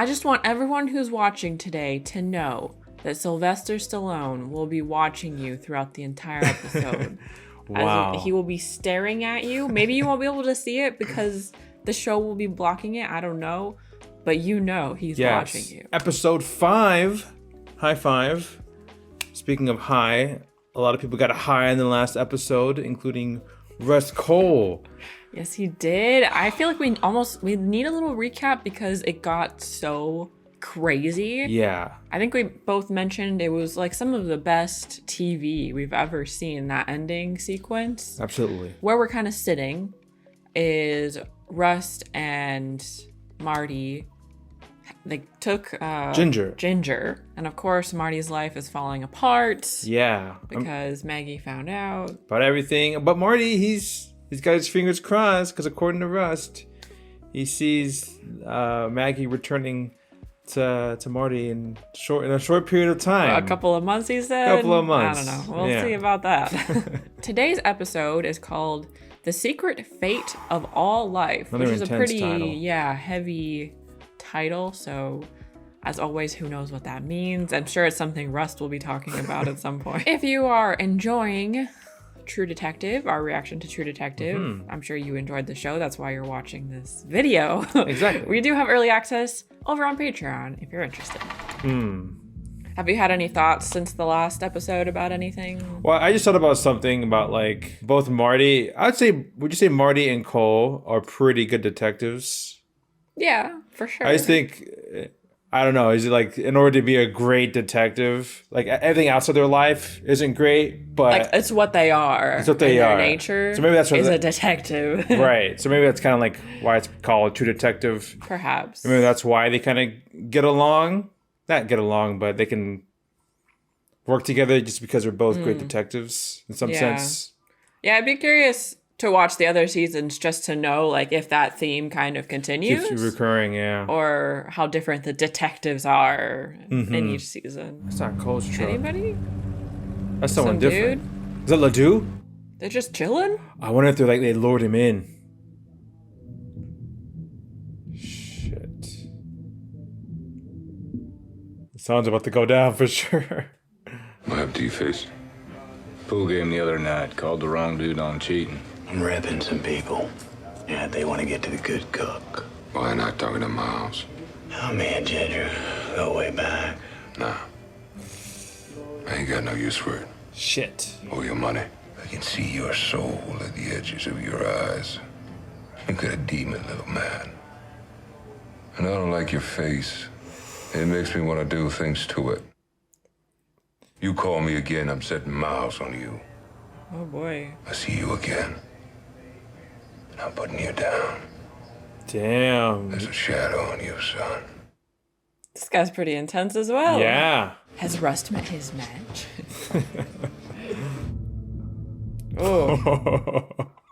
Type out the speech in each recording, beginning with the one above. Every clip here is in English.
I just want everyone who's watching today to know that Sylvester Stallone will be watching you throughout the entire episode. Wow. He will be staring at you. Maybe you won't be able to see it because the show will be blocking it. I don't know. But you know he's watching you. Episode 5. High five. Speaking of high, a lot of people got a high in the last episode, including Russ Cole. Yes, he did. I feel like we need a little recap because it got so crazy. Yeah. I think we both mentioned it was like some of the best TV we've ever seen, that ending sequence. Absolutely. Where we're kind of sitting is Rust and Marty. They took Ginger. And of course, Marty's life is falling apart. Yeah. Because Maggie found out. About everything. But Marty, he's got his fingers crossed because according to Rust, he sees Maggie returning to Marty in a short period of time. A couple of months, he said? A couple of months. I don't know. We'll see about that. Today's episode is called The Secret Fate of All Life, which is a pretty title. Heavy title. So as always, who knows what that means? I'm sure it's something Rust will be talking about at some point. If you are enjoying True Detective, our reaction to True Detective, I'm sure you enjoyed the show. That's why you're watching this video. Exactly. We do have early access over on Patreon if you're interested. Have you had any thoughts since the last episode about anything? Well, I just thought about something about like both Marty. Would you say Marty and Cole are pretty good detectives? Yeah, for sure. I just think, I don't know, is it like in order to be a great detective, like everything outside their life isn't great, but like it's what they are. It's what they are. Their nature. So maybe that's what is a detective. Right. So maybe that's kind of like why it's called True Detective. Perhaps. Maybe that's why they kind of get along. Not get along, but they can work together just because they're both great detectives in some sense. Yeah, I'd be curious to watch the other seasons just to know like if that theme kind of continues. Keeps recurring, yeah. Or how different the detectives are in each season. It's not Cole's truck. Anybody? That's someone Some different. dude? Is that Ledoux? They're just chilling? I wonder if they lured him in. Shit. The sun's about to go down for sure. What happened to you, Face? Pool game the other night. Called the wrong dude on cheating. I'm repping some people. Yeah, they want to get to the good cook. Why not talking to Miles? Oh, me and Ginger go way back. Nah. I ain't got no use for it. Shit. Or your money. I can see your soul at the edges of your eyes. You got a demon, little man. And I don't like your face. It makes me want to do things to it. You call me again, I'm setting Miles on you. Oh boy. I see you again. And I'm putting you down. Damn. There's a shadow on you, son. This guy's pretty intense as well. Yeah. Has Rust met his match? Oh.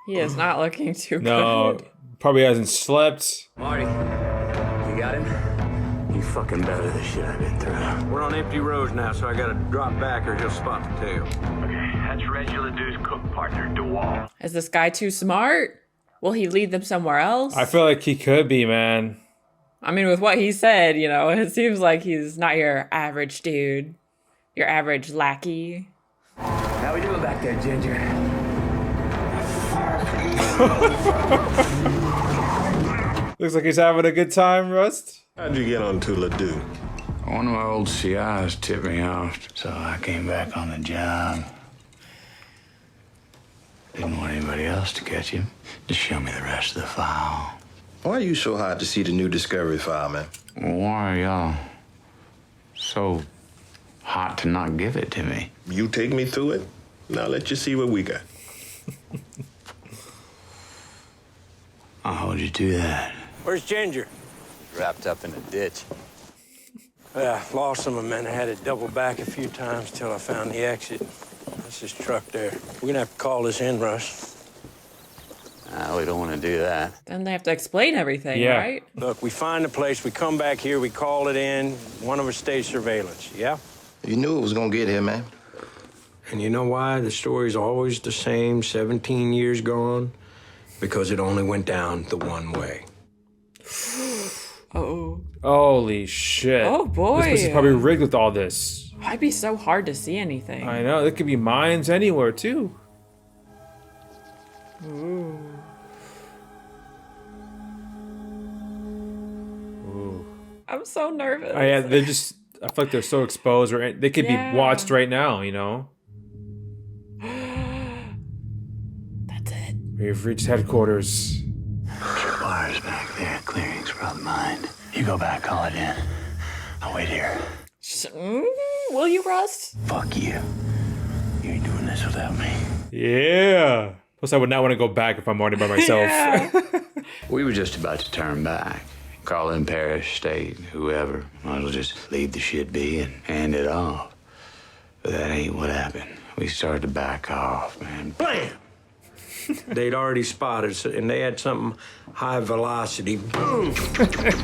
He is not looking too good. Probably hasn't slept. Marty, you got him? You fucking better the shit I've been through. We're on empty roads now, so I gotta drop back or he'll spot the tail. Okay, that's Reggie Ledoux's cook partner, DeWall. Is this guy too smart? Will he lead them somewhere else? I feel like he could be, man. I mean, with what he said, it seems like he's not your average dude. Your average lackey. How we doing back there, Ginger? Looks like he's having a good time, Rust. How'd you get on to Ledoux? One of my old CIs tipped me off. So I came back on the job. Didn't want anybody else to catch him. Just show me the rest of the file. Why are you so hot to see the new Discovery file, man? Why are y'all so hot to not give it to me? You take me through it, and I'll let you see what we got. I'll hold you to that. Where's Ginger? Wrapped up in a ditch. Yeah, lost him a minute. I had to double back a few times till I found the exit. That's his truck there. We're gonna have to call this in, Russ. We don't want to do that. Then they have to explain everything, Yeah. right? Look, we find a place, we come back here, we call it in. One of us stays surveillance, yeah? You knew it was gonna get here, man. And you know why? The story's always the same, 17 years gone. Because it only went down the one way. Uh-oh. Holy shit. Oh, boy. This place is probably rigged with all this. Might be so hard to see anything. I know. There could be mines anywhere, too. Ooh. Ooh. I'm so nervous. Oh, yeah, they're just... I feel like they're so exposed, or they could be watched right now, you know? That's it. We've reached headquarters. Your wires back there. Clearing's probably mine. You go back, call it in. I'll wait here. Will you, Rust? Fuck you. You ain't doing this without me. Yeah. Plus, I would not want to go back if I'm already by myself. Yeah. We were just about to turn back. Call in parish, state, whoever. Might as well just leave the shit be and hand it off. But that ain't what happened. We started to back off, man. Blam! They'd already spotted us, and they had something high velocity. Boom!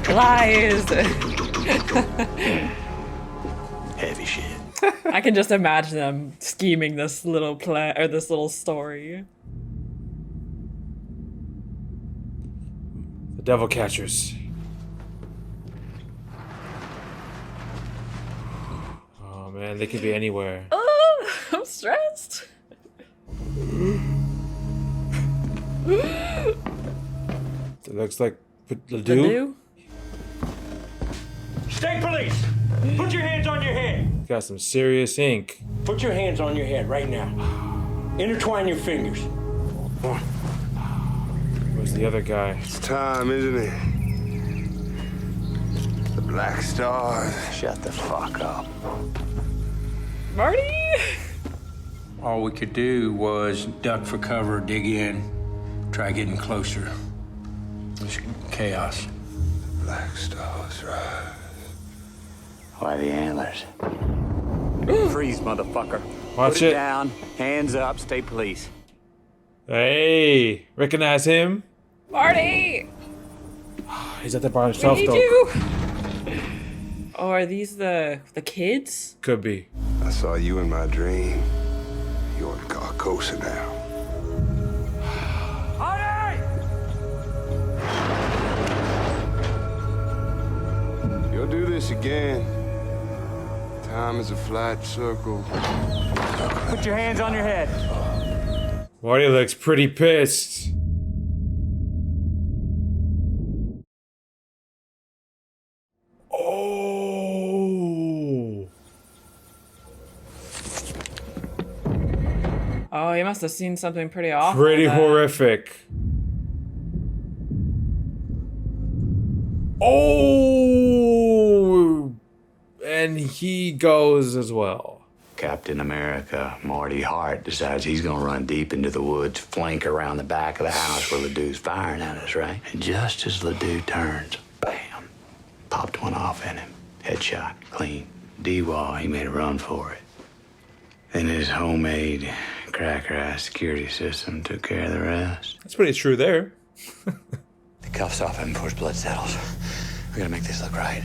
Lies. Heavy shit. I can just imagine them scheming this little play or this little story. The devil catchers. Oh man, they could be anywhere. Oh, I'm stressed. It looks like Ledoux? State police! Put your hands on your head! Got some serious ink. Put your hands on your head right now. Intertwine your fingers. Where's the other guy? It's time, isn't it? The Black Stars. Shut the fuck up. Marty? All we could do was duck for cover, dig in, try getting closer. It's chaos. Black Stars rise. Why the antlers? Freeze, motherfucker. Watch Put it. down, hands up, state police. Hey, recognize him? Marty! He's at the bar We himself, need though. you! Oh, are these the kids? Could be. I saw you in my dream. You ought to call Cosa now. You'll do this again. Time is a flat circle. Put your hands on your head. Marty looks pretty pissed. Oh. Oh, he must have seen something pretty awful. Pretty then. horrific. Oh. And he goes as well. Captain America, Marty Hart, decides he's gonna run deep into the woods, flank around the back of the house where Ledoux's firing at us, right? And just as Ledoux turns, bam, popped one off in him. Headshot, clean. D-Wall, he made a run for it. Then his homemade cracker-ass security system took care of the rest. That's pretty true there. The cuffs off him before his blood settles. We gotta make this look right.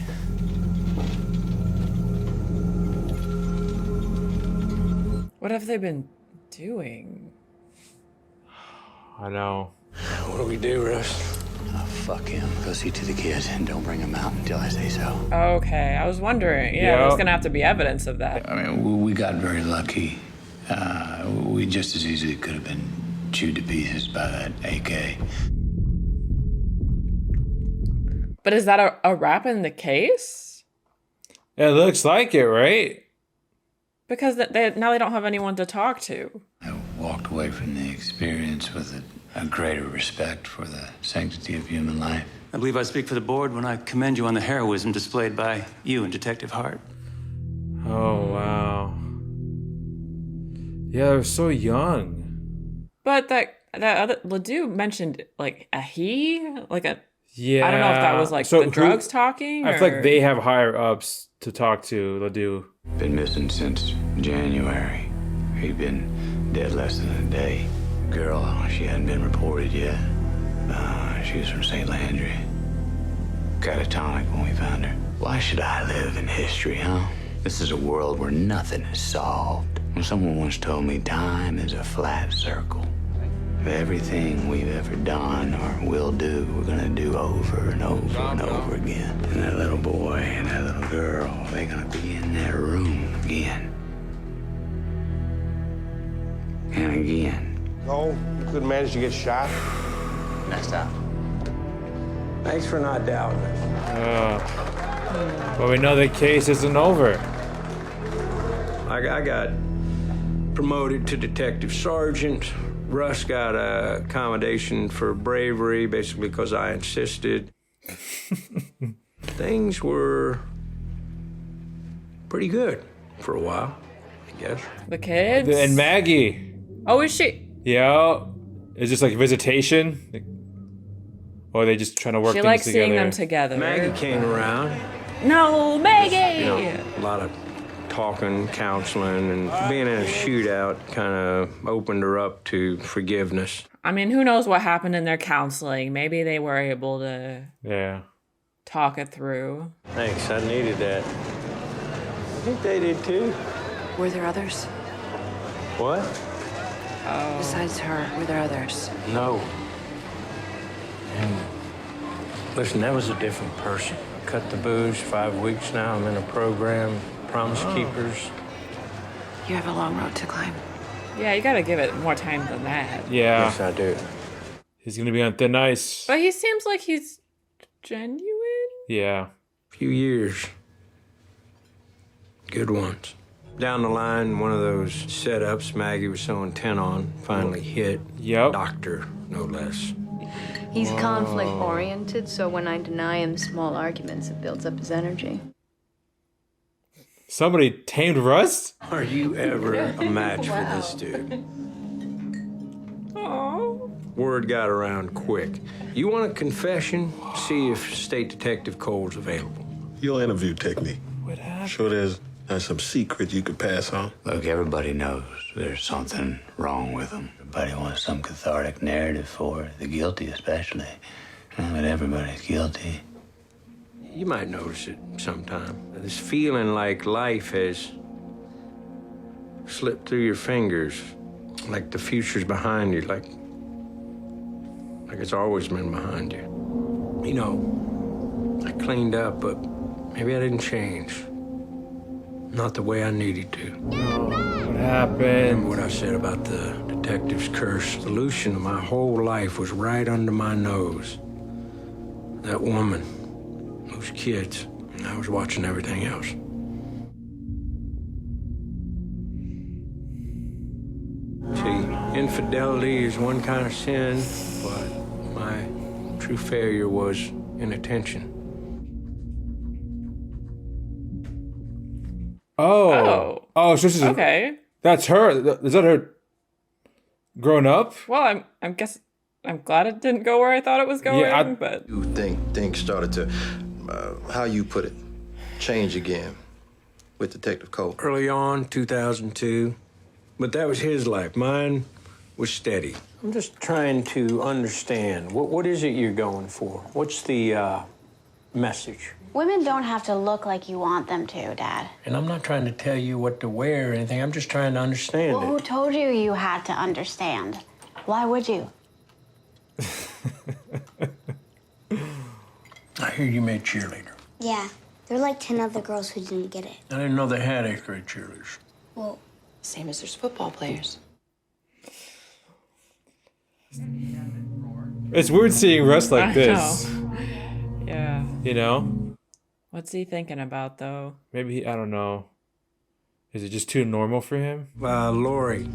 What have they been doing? I know. What do we do, Russ? Oh, fuck him. Go see to the kids and don't bring them out until I say so. Okay, I was wondering. Yeah, there's gonna have to be evidence of that. I mean, we got very lucky. We just as easily could have been chewed to pieces by that AK. But is that a wrap in the case? It looks like it, right? Because now they don't have anyone to talk to. I walked away from the experience with a greater respect for the sanctity of human life. I believe I speak for the board when I commend you on the heroism displayed by you and Detective Hart. Oh, wow. Yeah, they're so young. But that other Ledoux mentioned like a he, like a. Yeah. I don't know if that was like So the drugs talking. I feel like they have higher ups to talk to Ledoux. Been missing since January. He'd been dead less than a day. Girl, she hadn't been reported yet. She was from St. Landry. Catatonic when we found her. Why should I live in history, huh? This is a world where nothing is solved. When someone once told me time is a flat circle. Everything we've ever done or will do, we're gonna do over and over and over again. And that little boy and that little girl, they're gonna be in that room again. And again. Oh, you couldn't manage to get shot? Next time. Thanks for not doubting us. Well, we know the case isn't over. I got promoted to detective sergeant. Russ got a commendation for bravery, basically because I insisted. Things were pretty good for a while, I guess. The kids? And Maggie. Oh, is she? Yeah. Is this like visitation? Or are they just trying to work She things likes together? seeing them together. Maggie came around. No, Maggie! A lot of talking, counseling, and being in a shootout kind of opened her up to forgiveness. I mean, who knows what happened in their counseling? Maybe they were able to talk it through. Thanks, I needed that. I think they did too. Were there others? What? Besides her, were there others? No. And listen, that was a different person. Cut the booze, 5 weeks now. I'm in a program, Promise Keepers. You have a long road to climb. Yeah, you gotta give it more time than that. Yeah. Yes, I do. He's gonna be on thin ice. But he seems like he's genuine. Yeah. Few years. Good ones. Down the line, one of those setups Maggie was so intent on finally hit. Yep. Doctor, no less. He's conflict-oriented, so when I deny him small arguments, it builds up his energy. Somebody tamed Rust? Are you ever a match for this dude? Oh. Word got around quick. You want a confession? See if State Detective Cole's available. Your interview technique. What happened? Sure there's some secret you could pass on? Look, everybody knows there's something wrong with them. Everybody wants some cathartic narrative for it, the guilty especially. But everybody's guilty. You might notice it sometime. This feeling like life has slipped through your fingers, like the future's behind you, like it's always been behind you. You know, I cleaned up, but maybe I didn't change. Not the way I needed to. What happened? Remember what I said about the detective's curse? The solution of my whole life was right under my nose. That woman, those kids, and I was watching everything else. See, infidelity is one kind of sin, but my true failure was inattention. Oh, so this is okay. That's her. Is that her grown up? Well, I'm glad it didn't go where I thought it was going, but You think things started to, how you put it, change again with Detective Cole? Early on, 2002, but that was his life. Mine was steady. I'm just trying to understand. What is it you're going for? What's the message? Women don't have to look like you want them to, Dad. And I'm not trying to tell you what to wear or anything. I'm just trying to understand Well, who told you you had to understand? Why would you? I hear you made cheerleader. Yeah, there were like 10 other girls who didn't get it. I didn't know they had 8th grade cheerleaders. Well, Same as there's football players. It's weird seeing Russ like I this. know. Yeah. You know? What's he thinking about, though? Maybe I don't know. Is it just too normal for him? Lori.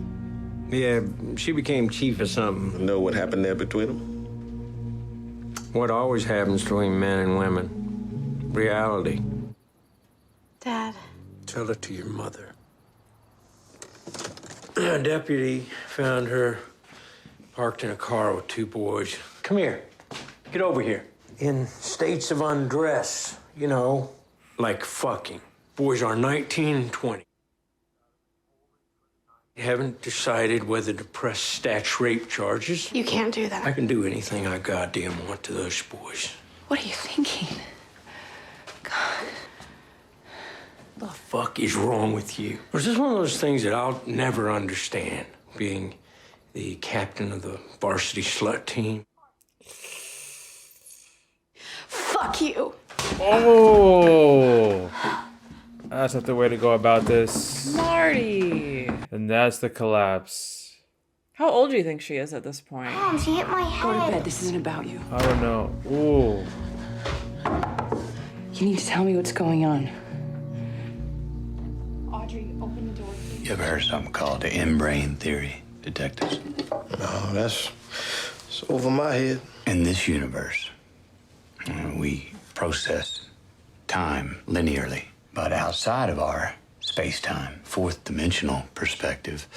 Yeah, she became chief of something. Know what happened there between them? What always happens between men and women. Reality. Dad. Tell it to your mother. A deputy found her parked in a car with 2 boys. Come here. Get over here. In states of undress, you know, like fucking. Boys are 19 and 20. Haven't decided whether to press Statch rape charges. You can't do that. I can do anything I goddamn want to those boys. What are you thinking? God. What the fuck is wrong with you? Or is this one of those things that I'll never understand? Being the captain of the varsity slut team. Fuck you. Oh, that's not the way to go about this. Marty. And that's the collapse. How old do you think she is at this point? Mom, she hit my head. Go to bed. This isn't about you. I don't know. Ooh. You need to tell me what's going on. Audrey, open the door. You ever heard of something called the in-brain theory, detectives? No, that's over my head. In this universe, we process time linearly, but outside of our space-time, fourth-dimensional perspective,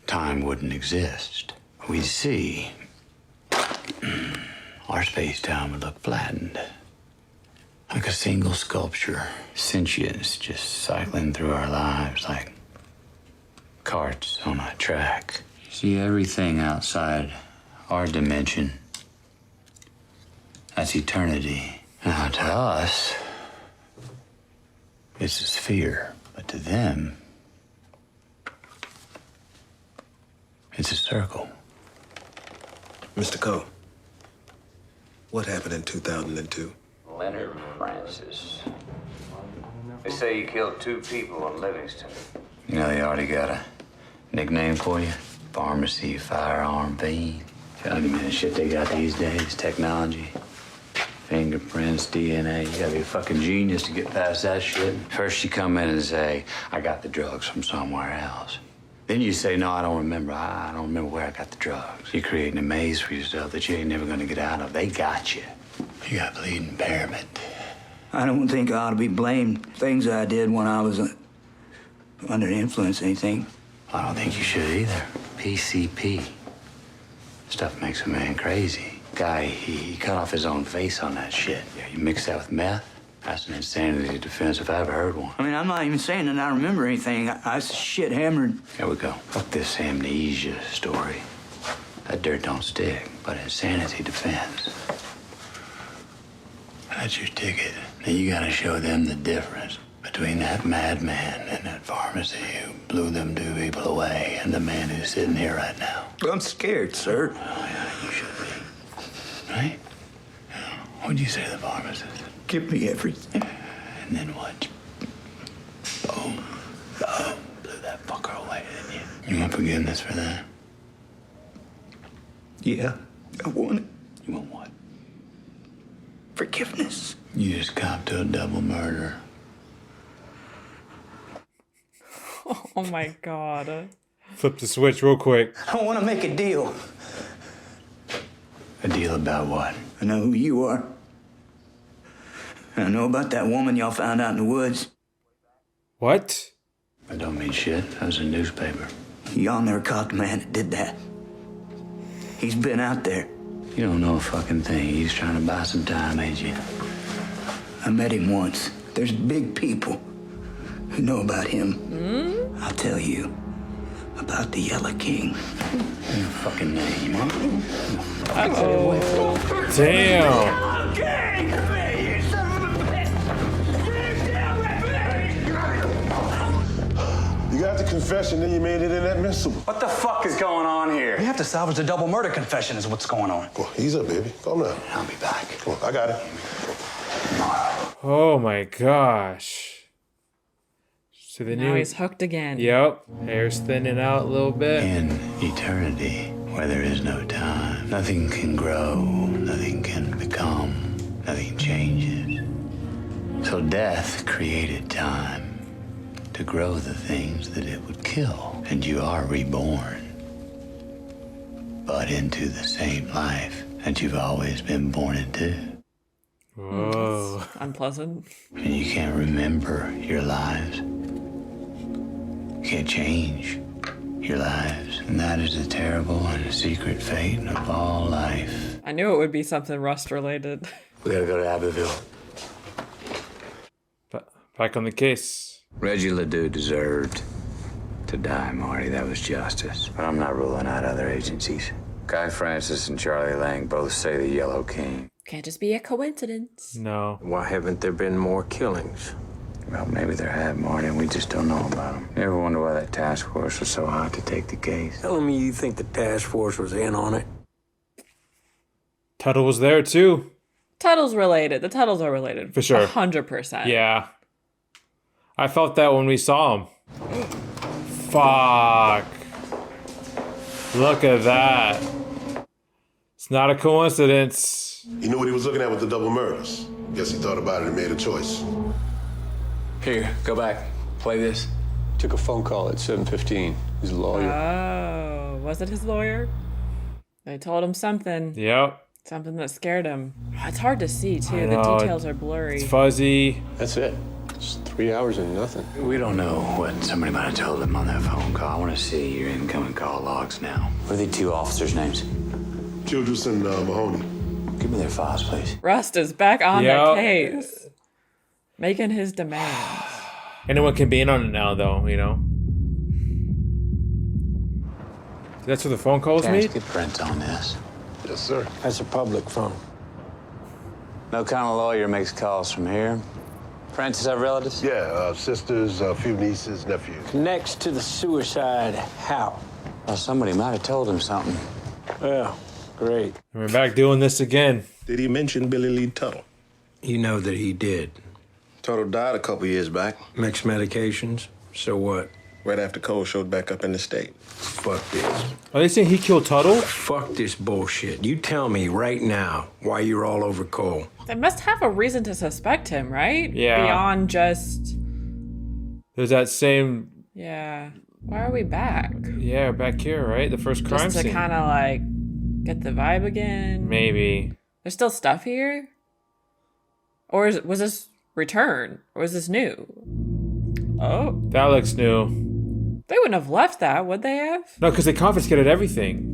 time wouldn't exist. We see our space-time would look flattened, like a single sculpture, sentience just cycling through our lives like carts on a track. See, everything outside our dimension, that's eternity. Now, to us, it's a sphere, but to them, it's a circle. Mr. Coe, what happened in 2002? Leonard Francis. They say you killed 2 people in Livingston. You know, they already got a nickname for you. Pharmacy firearm fiend. Telling you, man, the shit they got these days, technology, fingerprints, DNA. You gotta be a fucking genius to get past that shit. First you come in and say, I got the drugs from somewhere else. Then you say, no, I don't remember. I don't remember where I got the drugs. You're creating a maze for yourself that you ain't never gonna get out of. They got you. You got bleeding impairment. I don't think I ought to be blamed. Things I did when I was under influence, anything. I don't think you should either. PCP. Stuff makes a man crazy. Guy, he cut off his own face on that shit. Yeah, you mix that with meth, that's an insanity defense if I ever heard one. I mean, I'm not even saying that I remember anything. I was shit hammered. Here we go. Fuck this amnesia story. That dirt don't stick, but insanity defense. That's your ticket. Now you gotta show them the difference between that madman and that pharmacy who blew them 2 people away and the man who's sitting here right now. I'm scared, sir. Oh, yeah, you should be. Right? What'd you say to the pharmacist? Give me everything. And then what? Boom. Boom. Blew that fucker away, didn't you? You want forgiveness for that? Yeah, I want it. You want what? Forgiveness. You just copped to a double murder. Oh my god. Flip the switch real quick. I want to make a deal. A deal about what? I know who you are. And I know about that woman y'all found out in the woods. What? I don't mean shit. That was a newspaper. Y'all never caught the man that did that. He's been out there. You don't know a fucking thing. He's trying to buy some time, ain't you? I met him once. There's big people who know about him. I'll tell you about the Yellow King. Your fucking name, huh? Damn. You got the confession, then you made it inadmissible. What the fuck is going on here? We have to salvage the double murder confession is what's going on. Well, ease up, baby. Calm down. I'll be back. Come on, I got it. Oh my gosh. So the Now he's hooked again. Yep. Hair's thinning out a little bit. In eternity, where there is no time, nothing can grow, nothing can become, nothing changes. So death created time to grow the things that it would kill. And you are reborn, but into the same life that you've always been born into. Whoa. That's unpleasant. And you can't remember your lives. You can't change your lives. And that is the terrible and secret fate of all life. I knew it would be something Rust related. We gotta go to Abbeville. Back on the case. Reggie Ledoux deserved to die, Marty. That was justice. But I'm not ruling out other agencies. Guy Francis and Charlie Lang both say the Yellow King. Can't just be a coincidence. No. Why haven't there been more killings? Well, maybe there have, Marty, and we just don't know about them. You ever wonder why that task force was so hot to take the case? Telling me you think the task force was in on it? Tuttle was there, too. Tuttle's related. The Tuttles are related. For sure. 100%. Yeah. I felt that when we saw him. Fuck. Look at that. It's not a coincidence. He knew what he was looking at with the double murders. Guess he thought about it and made a choice. Here, go back. Play this. Took a phone call at 7:15. He's a lawyer. Oh, was it his lawyer? They told him something. Yep. Something that scared him. It's hard to see, too. Know, the details are blurry. It's fuzzy. That's it. It's 3 hours and nothing. We don't know what somebody might have told him on that phone call. I want to see your incoming call logs now. What are the two officers' names? Childress and Mahoney. Give me their files, please. Rust is back on the case. Making his demands. Anyone can be in on it now, though, you know? That's what the phone calls Terrence, made? get Brent on this. Yes, sir. That's a public phone. No kind of lawyer makes calls from here. Francis have relatives? Yeah, sisters, a few nieces, nephews. Connects to the suicide. How? Well, somebody might have told him something. Well, great. We're back doing this again. Did he mention Billy Lee Tuttle? You know that he did. Tuttle died a couple years back. Mixed medications. So what? Right after Cole showed back up in the state. Fuck this. Are they saying he killed Tuttle? Fuck this bullshit. You tell me right now why you're all over Cole. They must have a reason to suspect him, right? Yeah. Beyond just... There's that same... Yeah. Why are we back? Yeah, back here, right? The first crime just to scene. kind of like get the vibe again. Maybe. There's still stuff here? Or was this return? Or was this new? Oh. That looks new. They wouldn't have left that, would they have? No, because they confiscated everything.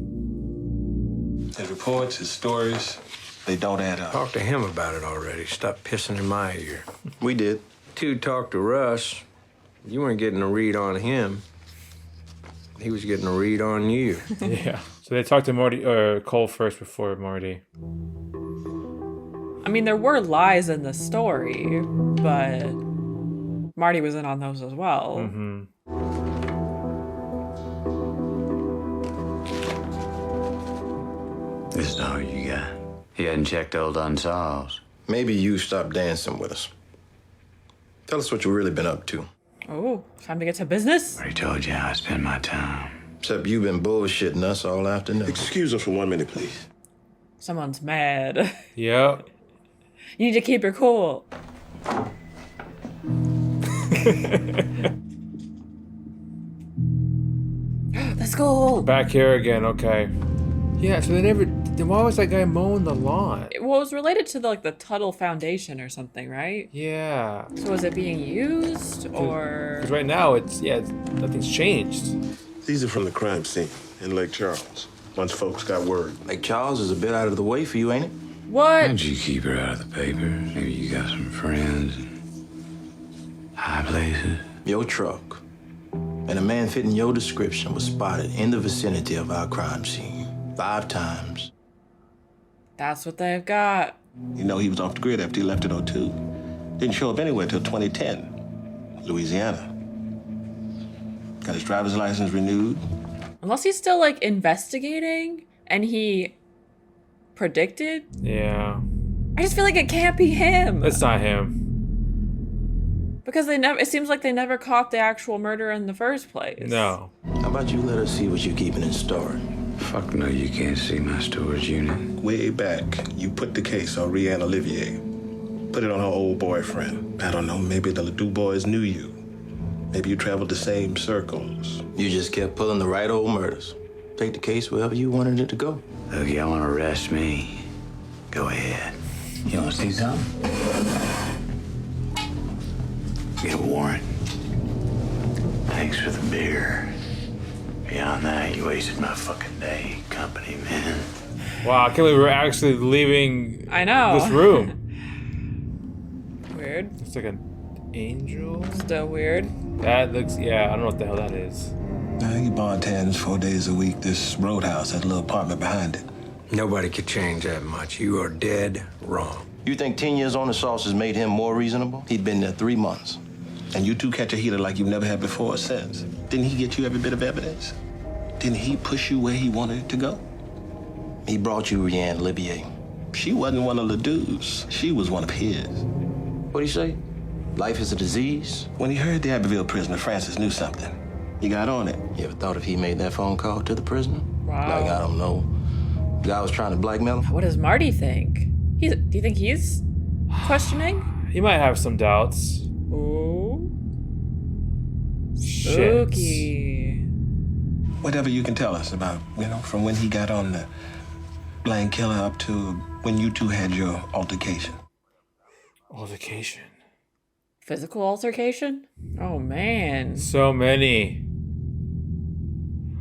His reports, his stories, they don't add up. Talk to him about it already. Stop pissing in my ear. We did. Two talked to Russ. You weren't getting a read on him. He was getting a read on you. Yeah. So they talked to Marty or Cole first before Marty. I mean, there were lies in the story, but Marty was in on those as well. Mm-hmm. This is all you got. He hadn't checked old unsolved. Maybe you stop dancing with us. Tell us what you've really been up to. Oh, time to get to business? I already told you how I spend my time. Except you've been bullshitting us all afternoon. Excuse us for 1 minute, please. Someone's mad. Yep. You need to keep your cool. Let's go. Back here again, okay. Yeah, so then why was that guy mowing the lawn? Well, it was related to the Tuttle Foundation or something, right? Yeah. So was it being used or? Because right now nothing's changed. These are from the crime scene in Lake Charles. Once folks got word. Lake Charles is a bit out of the way for you, ain't it? What? How'd you keep her out of the paper? Maybe you got some friends in high places? Your truck and a man fitting your description was spotted in the vicinity of our crime scene 5 times. That's what they've got. You know, he was off the grid after he left in 02. Didn't show up anywhere till 2010. Louisiana. Got his driver's license renewed. Unless he's still investigating and he predicted. Yeah. I just feel like it can't be him. It's not him. Because it seems like they never caught the actual murder in the first place. No. How about you let us see what you're keeping in storage? Fuck no, you can't see my storage unit. Way back, you put the case on Rianne Olivier. Put it on her old boyfriend. I don't know, maybe the Ledoux boys knew you. Maybe you traveled the same circles. You just kept pulling the right old murders. Take the case wherever you wanted it to go. Look, y'all want to arrest me? Go ahead. You want to see something? Get a warrant. Thanks for the beer. Beyond that, you wasted my fucking day. Company, man. Wow, I can't believe we're actually leaving I know. this room. Weird. It's like an angel. Still weird. That looks, yeah, I don't know what the hell that is. He bartends 4 days a week. This roadhouse has a little apartment behind it. Nobody could change that much. You are dead wrong. You think 10 years on the sauce has made him more reasonable? He'd been there 3 months. and you two catch a heater like you've never had before or since, didn't he get you every bit of evidence? Didn't he push you where he wanted it to go? He brought you Rianne Olivier. She wasn't one of the dudes. She was one of his. What'd he say? Life is a disease? When he heard the Abbeville prisoner, Francis knew something. He got on it. You ever thought if he made that phone call to the prisoner? Wow. Like, I don't know, the guy was trying to blackmail him? What does Marty think? Do you think he's questioning? He might have some doubts. Ooh. Shit. Spooky. Whatever you can tell us about, from when he got on the blind killer up to when you two had your altercation. Altercation. Physical altercation? Oh, man. So many.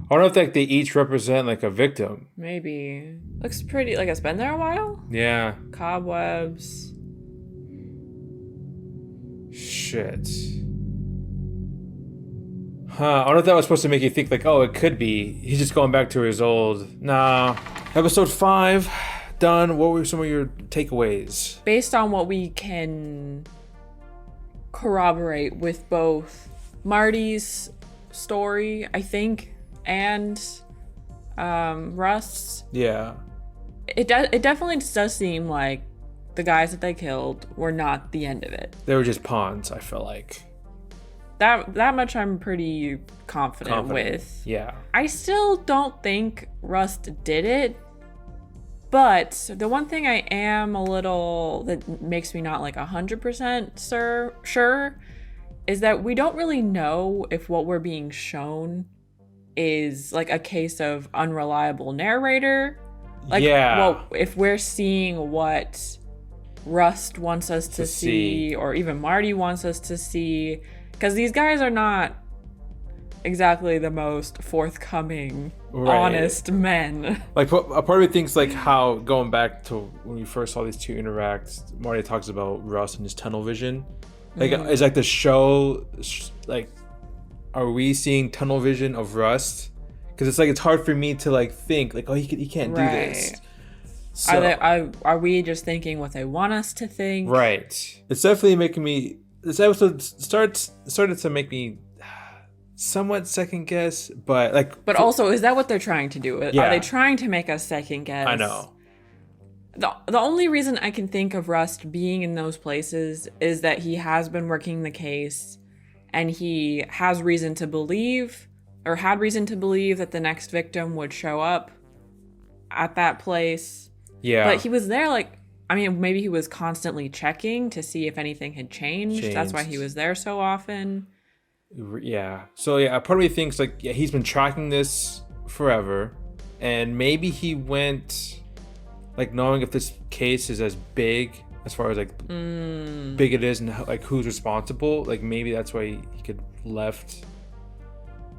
I don't know if they each represent like a victim. Maybe. Looks pretty, like it's been there a while? Yeah. Cobwebs. Shit. Huh, I don't know if that was supposed to make you think like, oh, it could be. He's just going back to his old... Nah. Episode 5, done. What were some of your takeaways? Based on what we can corroborate with both Marty's story, I think, and Rust's. Yeah. It definitely does seem like the guys that they killed were not the end of it. They were just pawns, I feel like. That much I'm pretty confident with. Yeah. I still don't think Rust did it, but the one thing I am a little, that makes me not like 100% sure is that we don't really know if what we're being shown is like a case of unreliable narrator. Like, yeah. well, if we're seeing what Rust wants us to see, or even Marty wants us to see, because these guys are not exactly the most forthcoming, honest men. Like, a part of me thinks like how, going back to when we first saw these two interact, Marty talks about Rust and his tunnel vision. Like, it's like the show, like, are we seeing tunnel vision of Rust? Because it's like, it's hard for me to like think like, oh, he can't do this. So, are we just thinking what they want us to think? Right. It's definitely making me, this episode started to make me somewhat second guess, but like... But also, is that what they're trying to do? Yeah. Are they trying to make us second guess? I know. The only reason I can think of Rust being in those places is that he has been working the case and he has reason to believe, or had reason to believe, that the next victim would show up at that place. Yeah. But he was there like, I mean, maybe he was constantly checking to see if anything had changed. That's why he was there so often. Yeah. So yeah, part of me thinks like, yeah, he's been tracking this forever, and maybe he went like knowing if this case is as big as far as like big it is and like who's responsible. Like maybe that's why he could left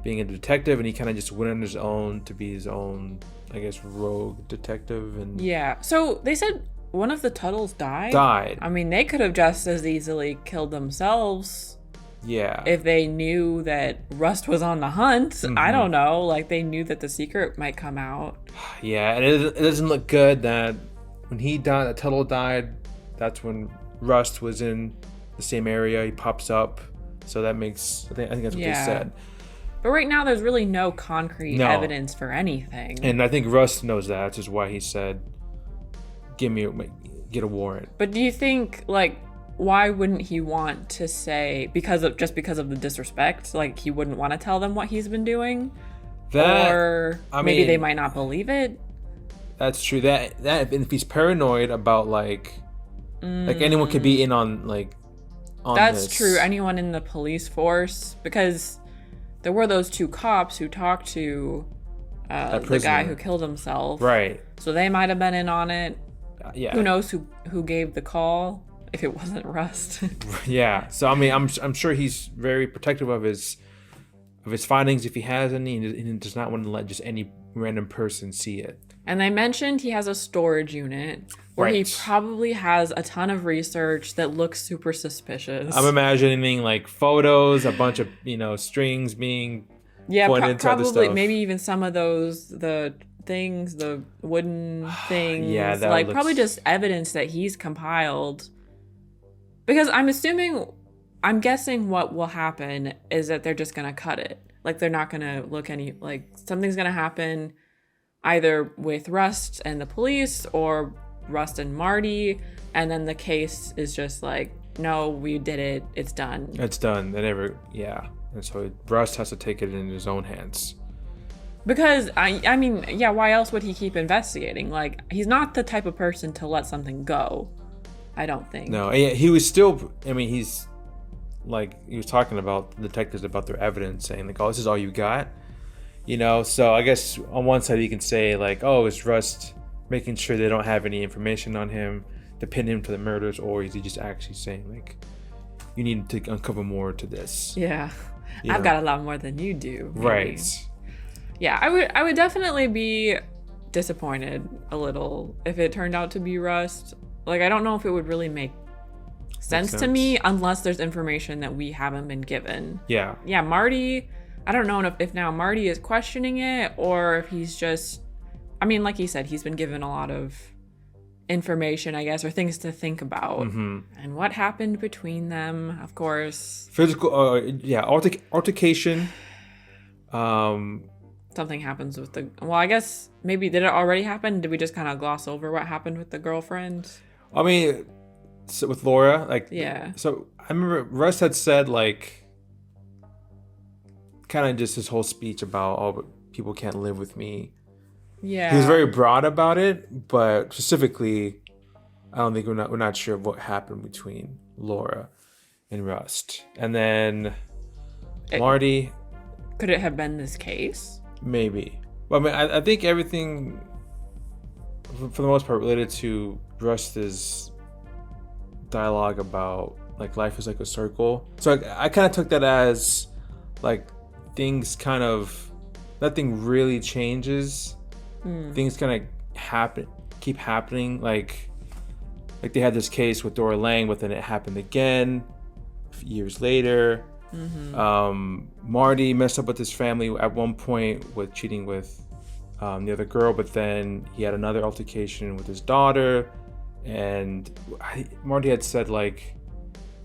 being a detective and he kind of just went on his own to be his own, I guess, rogue detective. And yeah. So they said one of the Tuttles died. I mean, they could have just as easily killed themselves. Yeah. If they knew that Rust was on the hunt. I don't know. Like, they knew that the secret might come out. Yeah, and it doesn't look good that when he died, that Tuttle died, that's when Rust was in the same area. He pops up. So that makes, I think that's what they said. But right now, there's really no concrete evidence for anything. And I think Rust knows that. That's just why he said, get a warrant. But do you think, like, why wouldn't he want to say, because of the disrespect, like he wouldn't want to tell them what he's been doing? Or maybe they might not believe it? That's true. That if he's paranoid about like anyone could be in on that's this. True. Anyone in the police force, because there were those two cops who talked to the guy who killed himself. Right. So they might have been in on it. Yeah. Who knows who gave the call? If it wasn't Rust. Yeah. So I mean, I'm sure he's very protective of his findings if he has any, and does not want to let just any random person see it. And they mentioned he has a storage unit where he probably has a ton of research that looks super suspicious. I'm imagining like photos, a bunch of strings being pointed to other probably stuff. Maybe even some of those the wooden things. Yeah, that like probably just evidence that he's compiled. Because I'm assuming I'm guessing what will happen is that they're just gonna cut it. Like they're not gonna look any like something's gonna happen either with Rust and the police or Rust and Marty, and then the case is just like, no, we did it. It's done. It's done. They never. Yeah. And so Rust has to take it in his own hands. Because I mean, yeah. Why else would he keep investigating? Like he's not the type of person to let something go. I don't think. No. He was still. I mean, he's. Like he was talking about the detectives about their evidence, saying like, "Oh, this is all you got," you know. So I guess on one side you can say like, "Oh, is Rust making sure they don't have any information on him to pin him to the murders," or is he just actually saying like, "You need to uncover more to this"? Yeah, I've got a lot more than you do. Maybe. Right. Yeah, I would definitely be disappointed a little if it turned out to be Rust. Like I don't know if it would really make sense to me unless there's information that we haven't been given. Yeah. Yeah, Marty, I don't know if now Marty is questioning it or if he's just, I mean, like he said, he's been given a lot of information, I guess, or things to think about. Mm-hmm. And what happened between them, of course. Physical, altercation. Something happens with well, I guess maybe, did it already happen? Did we just kind of gloss over what happened with the girlfriend? I mean, so with Laura, like, yeah. So I remember Russ had said like, kind of just his whole speech about, oh, but people can't live with me. Yeah. He was very broad about it, but specifically, I don't think we're not sure of what happened between Laura and Rust. And then Marty. Could it have been this case? Maybe. Well, I mean, I think everything, for the most part, related to Rust's dialogue about like life is like a circle. So I kind of took that as like things kind of, nothing really changes. Things kind of keep happening. Like they had this case with Dora Lang, but then it happened again years later. Marty messed up with his family at one point with cheating with the other girl, but then he had another altercation with his daughter. And Marty had said like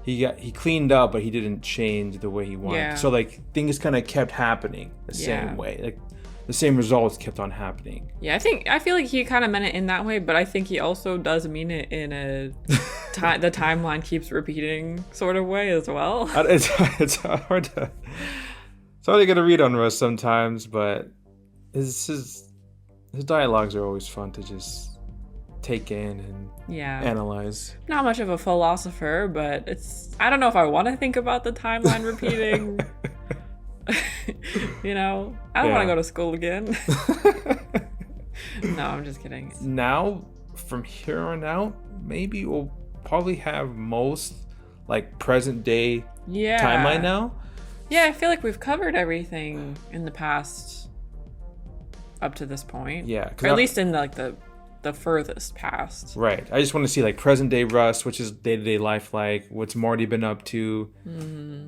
he cleaned up, but he didn't change the way he wanted. Yeah. So like things kind of kept happening the same way. Like the same results kept on happening. Yeah, I feel like he kind of meant it in that way, but I think he also does mean it in a the timeline keeps repeating sort of way as well. It's hard to get a read on Russ sometimes, but his dialogues are always fun to just take in and analyze. Not much of a philosopher, but I don't know if I want to think about the timeline repeating. You know, I don't want to go to school again. No, I'm just kidding. Now, from here on out, maybe we'll probably have most like present day timeline now. Yeah, I feel like we've covered everything in the past up to this point. Yeah, or at least in like the furthest past. Right. I just want to see like present day Russ, which is day-to-day life like, what's Marty been up to.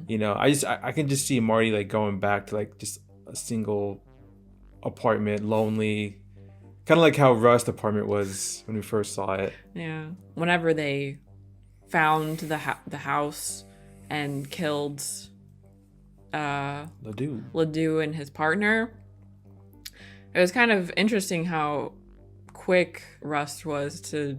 You know, I can just see Marty like going back to like just a single apartment, lonely, kind of like how Rust's apartment was when we first saw it. Yeah. Whenever they found the house and killed Ledoux and his partner, it was kind of interesting how quick Rust was to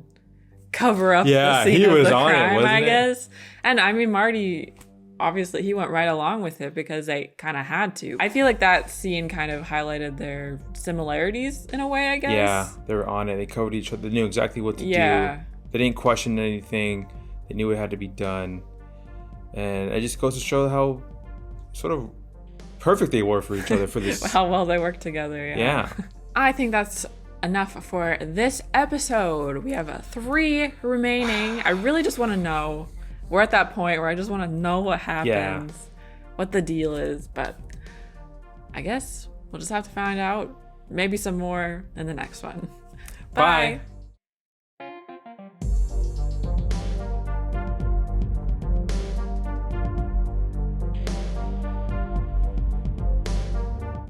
cover up the scene of the crime, I guess. And I mean, Marty, obviously, he went right along with it because they kind of had to. I feel like that scene kind of highlighted their similarities in a way, I guess. Yeah, they were on it. They covered each other. They knew exactly what to do. They didn't question anything. They knew it had to be done. And it just goes to show how sort of perfect they were for each other for this. How well they worked together, yeah. I think that's enough for this episode. We have 3 remaining. I really just want to know. We're at that point where I just want to know what happens, what the deal is. But I guess we'll just have to find out. Maybe some more in the next one. Bye.